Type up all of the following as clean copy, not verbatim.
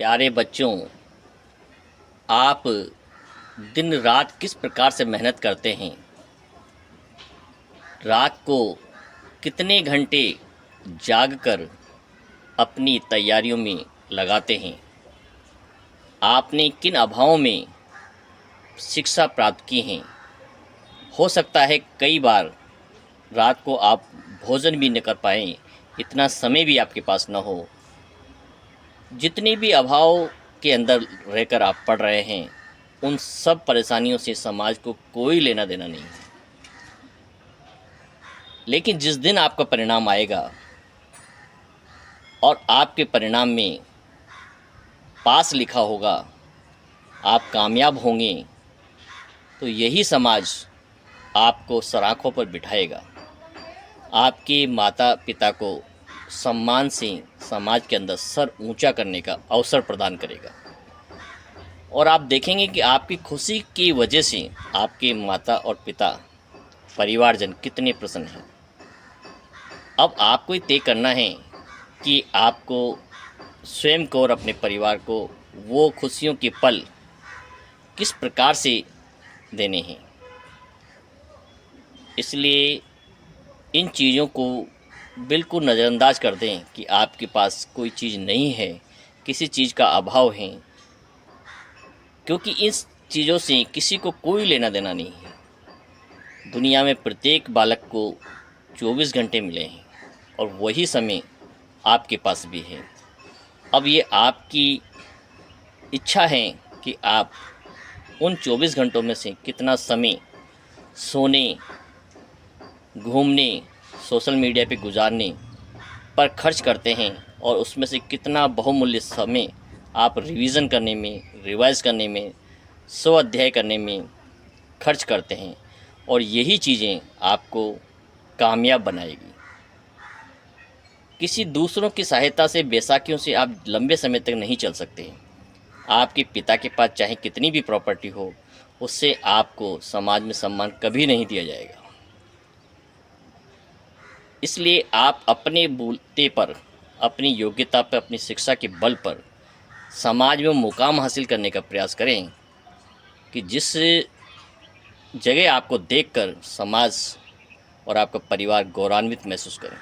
प्यारे बच्चों, आप दिन रात किस प्रकार से मेहनत करते हैं? रात को कितने घंटे जागकर अपनी तैयारियों में लगाते हैं? आपने किन अभावों में शिक्षा प्राप्त की हैं? हो सकता है कई बार रात को आप भोजन भी न कर पाएँ, इतना समय भी आपके पास न हो। जितने भी अभाव के अंदर रहकर आप पढ़ रहे हैं, उन सब परेशानियों से समाज को कोई लेना देना नहीं है। लेकिन जिस दिन आपका परिणाम आएगा और आपके परिणाम में पास लिखा होगा, आप कामयाब होंगे, तो यही समाज आपको सराखों पर बिठाएगा। आपके माता पिता को सम्मान से समाज के अंदर सर ऊंचा करने का अवसर प्रदान करेगा। और आप देखेंगे कि आपकी खुशी की वजह से आपके माता और पिता, परिवारजन कितने प्रसन्न हैं। अब आपको तय करना है कि आपको स्वयं को और अपने परिवार को वो खुशियों के पल किस प्रकार से देने हैं। इसलिए इन चीज़ों को बिल्कुल नज़रअंदाज कर दें कि आपके पास कोई चीज़ नहीं है, किसी चीज़ का अभाव है, क्योंकि इस चीज़ों से किसी को कोई लेना देना नहीं है। दुनिया में प्रत्येक बालक को 24 घंटे मिले हैं और वही समय आपके पास भी है। अब ये आपकी इच्छा है कि आप उन 24 घंटों में से कितना समय सोने, घूमने, सोशल मीडिया पे गुजारने पर खर्च करते हैं और उसमें से कितना बहुमूल्य समय आप रिवीज़न करने में, रिवाइज़ करने में, स्व अध्याय करने में खर्च करते हैं। और यही चीज़ें आपको कामयाब बनाएगी। किसी दूसरों की सहायता से, बैसाखियों से आप लंबे समय तक नहीं चल सकते। आपके पिता के पास चाहे कितनी भी प्रॉपर्टी हो, उससे आपको समाज में सम्मान कभी नहीं दिया जाएगा। इसलिए आप अपने बूते पर, अपनी योग्यता पर, अपनी शिक्षा के बल पर समाज में मुकाम हासिल करने का प्रयास करें कि जिस जगह आपको देखकर समाज और आपका परिवार गौरवान्वित महसूस करें।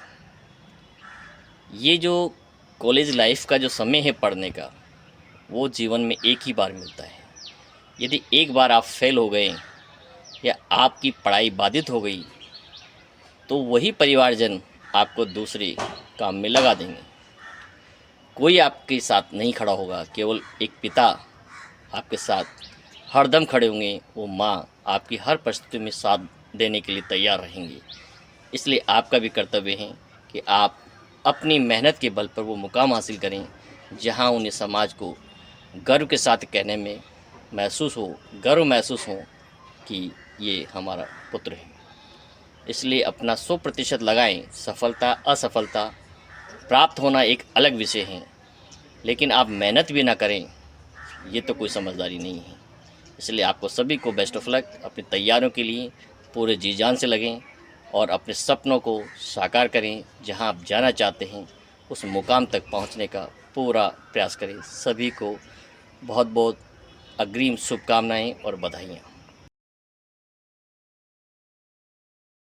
ये जो कॉलेज लाइफ का जो समय है पढ़ने का, वो जीवन में एक ही बार मिलता है। यदि एक बार आप फेल हो गए या आपकी पढ़ाई बाधित हो गई, तो वही परिवारजन आपको दूसरे काम में लगा देंगे। कोई आपके साथ नहीं खड़ा होगा, केवल एक पिता आपके साथ हरदम खड़े होंगे। वो माँ आपकी हर परिस्थिति में साथ देने के लिए तैयार रहेंगी। इसलिए आपका भी कर्तव्य है कि आप अपनी मेहनत के बल पर वो मुकाम हासिल करें, जहाँ उन्हें समाज को गर्व के साथ कहने में गर्व महसूस हो कि ये हमारा पुत्र है। इसलिए अपना 100% लगाएं। सफलता असफलता प्राप्त होना एक अलग विषय है, लेकिन आप मेहनत भी ना करें, ये तो कोई समझदारी नहीं है। इसलिए आपको सभी को बेस्ट ऑफ लक। अपनी तैयारियों के लिए पूरे जी जान से लगें और अपने सपनों को साकार करें। जहां आप जाना चाहते हैं, उस मुकाम तक पहुंचने का पूरा प्रयास करें। सभी को बहुत बहुत अग्रिम शुभकामनाएं और बधाइयाँ।